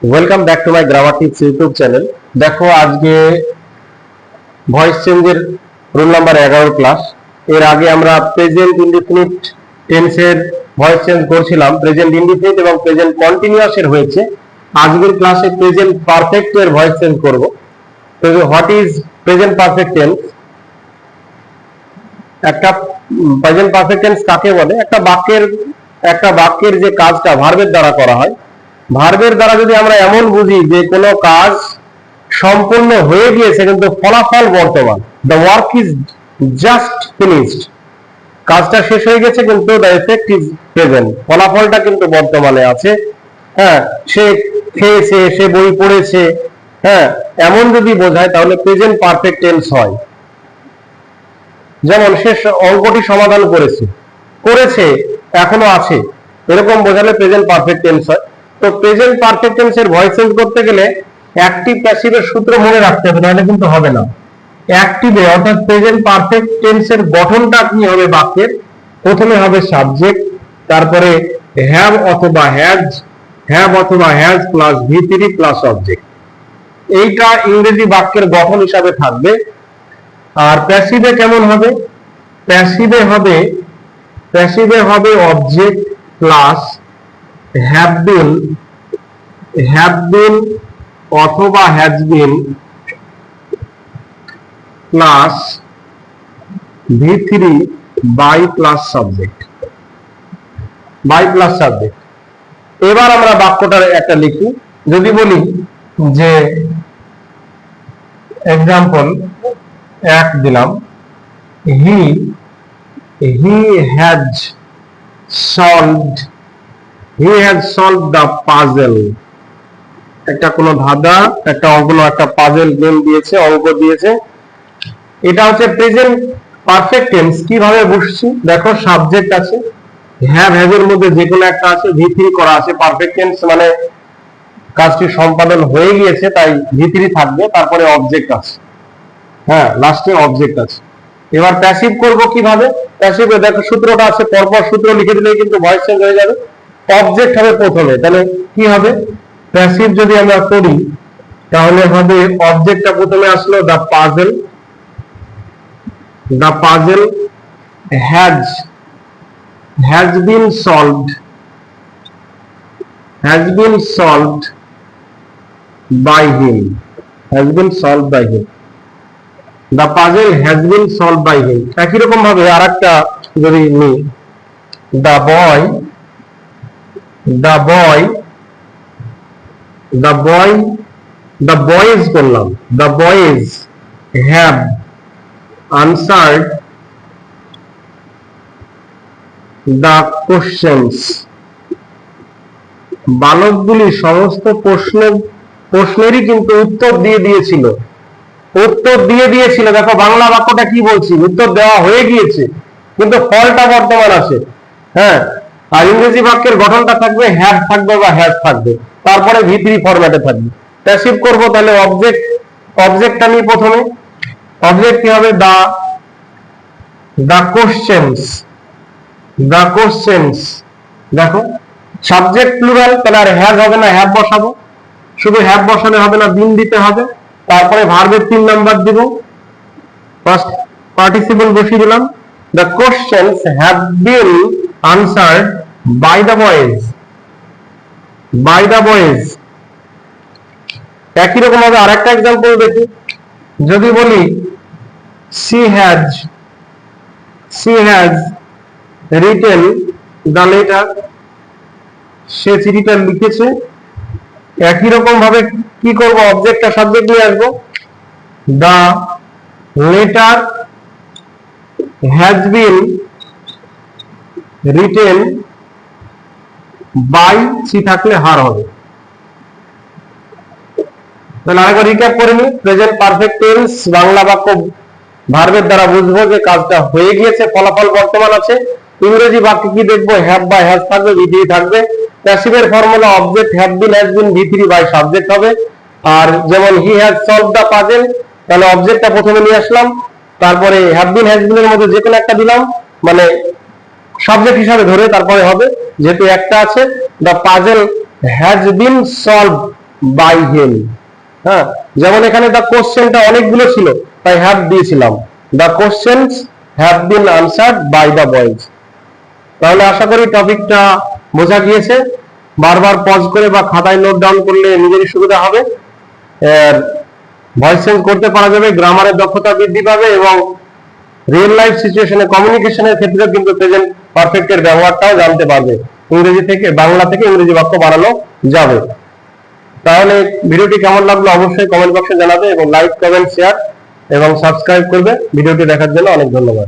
Welcome back to my grammar tips YouTube channel. দেখো আজকে voice চেঞ্জের রুল নাম্বার 11 ক্লাস। এর আগে আমরা প্রেজেন্ট ইনডিফিনিট টেন্সের ভয়েস চেঞ্জ করছিলাম, প্রেজেন্ট ইনডিফিনিট এবং প্রেজেন্ট কন্টিনিউয়াস এর হয়েছে। আজকের ক্লাসে প্রেজেন্ট পারফেক্ট এর ভয়েস চেঞ্জ করব। তো what is present perfect tense? একটা প্রেজেন্ট পারফেক্ট টেন্স কাকে বলে? একটা বাক্যের যে কাজটা ভার্বের দ্বারা করা হয়, ভার্বের দ্বারা যদি আমরা এমন বুঝি যে কোনো কাজ সম্পূর্ণ হয়ে গিয়েছে কিন্তু ফলাফল বর্তমান, the work is just finished, কাজটা শেষ হয়ে গেছে কিন্তু দ্য এফেক্ট ইজ প্রেজেন্ট, ফলাফলটা কিন্তু বর্তমানে আছে। হ্যাঁ, সে খেয়েছে, সে বই পড়েছে, হ্যাঁ, এমন যদি বোঝায় তাহলে প্রেজেন্ট পারফেক্ট টেন্স হয়। যেমন সে অঙ্কটি সমাধান করেছে এখনো আছে, এরকম বোঝালে প্রেজেন্ট পারফেক্ট টেন্স হয়। তো প্রেজেন্ট পারফেক্ট টেন্সের ভয়েস চেঞ্জ করতে গেলে অ্যাক্টিভ প্যাসিভের সূত্র মনে রাখতে হবে, নাহলে কিন্তু হবে না। অ্যাক্টিভে অর্থাৎ প্রেজেন্ট পারফেক্ট টেন্সের গঠনটা কি হবে বাক্যের? প্রথমে হবে সাবজেক্ট, তারপরে হ্যাভ অথবা has plus V3 plus object. এইটা ইংরেজি বাক্যের গঠন হিসাবে থাকবে। আর প্যাসিভে কেমন হবে? প্যাসিভে হবে অবজেক্ট প্লাস have been অথবা has been plus V3 by plus subject. এবার আমরা বাক্যটার একটা লিখি। যদি বলি যে এক্সাম্পল 1 দিলাম, he has solved the puzzle। একটা কোনো ধাঁধা, একটা পাজল গেম দিয়েছে, অঙ্ক দিয়েছে। এটা হচ্ছে প্রেজেন্ট পারফেক্ট টেন্স। কিভাবে বুঝছি? দেখো সাবজেক্ট আছে, হ্যাভ এর মধ্যে যে কোনো একটা আছে, V3 করা আছে। পারফেক্ট টেন্স মানে কাজটি সম্পাদন হয়ে গিয়েছে, তাই V3 থাকবে, তারপরে অবজেক্ট আছে, হ্যাঁ, লাস্টে অবজেক্ট আছে। এবার প্যাসিভ করব কিভাবে? প্যাসিভে দেখো সূত্রটা আছে, পরপর সূত্র লিখে দিলেই কিন্তু ভয়েস চেঞ্জ হয়ে যাবে। অবজেক্ট হবে প্রথমে, তাহলে কি হবে? প্যাসিভ যদি আমরা করি তাহলে হবে অবজেক্টটা প্রথমে আসলো the puzzle has been solved by him। The puzzle has been solved by him। একই রকম ভাবে আরেকটা যদি নিই, the boys করলাম, the boys have answered the questions। বালকগুলি সমস্ত প্রশ্নেরই কিন্তু উত্তর দিয়ে দিয়েছিল। দেখো বাংলা বাক্যটা কি বলছি? উত্তর দেওয়া হয়ে গিয়েছে কিন্তু ফলটা বর্তমান আছে। হ্যাঁ, আর ইংরেজি বাক্যের গঠনটা থাকবে হ্যাভ থাকবে বা হ্যাজ থাকবে, তারপরে V3 ফরম্যাটে থাকবে। প্যাসিভ করব তাহলে অবজেক্টটা নিয়ে প্রথমে অবজেক্ট কি হবে? The questions. দেখো সাবজেক্ট প্লুরাল, তাহলে আর হ্যাজ হবে না, হ্যাভ বসাবো। শুধু হ্যাভ বসালে হবে না, বিন দিতে হবে। তারপরে ভার্বের 3 নাম্বার দিব, ফার্স্ট পার্টিসিপল বসিয়ে দিলাম। The questions have been answered by the boys. একই রকম ভাবে আরেকটা এক্সাম্পল দেখি। যদি বলি she has written the letter। সে চিঠিটা লিখেছে। একই রকম ভাবে কি করব? অবজেক্টটা সাবজেক্ট নিয়ে আসবো। the letter has been written by, she থাকলে হার হবে। তাহলে আরেকবার রিক্যাপ করে নিই। প্রেজেন্ট পারফেক্ট টেন্স বাংলা বাক্য ভার্বের দ্বারা বুঝবো যে কাজটা হয়ে গিয়েছে, ফলাফল বর্তমান আছে। ইংরেজি বাক্যে কি দেখবো? হ্যাভ বা হ্যাজ থাকবে, V3 থাকবে। প্যাসিভের formula object have been has been V3 by subject হবে। আর যেমন he has solved the puzzle, তাহলে অবজেক্টটা প্রথমে নিয়ে আসলাম, তারপরে হ্যাভ বিন হ্যাজ বিন এর মধ্যে যে কোনো একটা দিলাম, মানে সাবজেক্ট হিসাবে ধরে তারপরে হবে, যেহেতু একটা আছে। The puzzle has been solved by him. হ্যাঁ, যেমন এখানে দা কোশ্চেনটা অনেকগুলো ছিল, তাই হ্যাভ দিয়েছিলাম। The questions have been answered by the boys. তাহলে আশা করি টপিকটা বোঝা গিয়েছে। বারবার পজ করে বা খাতায় নোট ডাউন করলে নিজেরই সুবিধা হবে। ভয়েস চেঞ্জ করতে পারা যাবে, গ্রামারের দক্ষতা বৃদ্ধি পাবে এবং রিয়েল লাইফ সিচুয়েশনে কমিউনিকেশনের ক্ষেত্রে কিন্তু প্রেজেন্ট পারফেক্টের ব্যবহারটাও জানতে পারবে। ইংরেজি থেকে বাংলা থেকে ইংরেজি বাক্য বানানো যাবে। তাহলে ভিডিওটি কেমন লাগলো অবশ্যই কমেন্ট বক্সে জানাবে এবং লাইক, কমেন্ট, শেয়ার এবং সাবস্ক্রাইব করবে। ভিডিওটি দেখার জন্য অনেক ধন্যবাদ।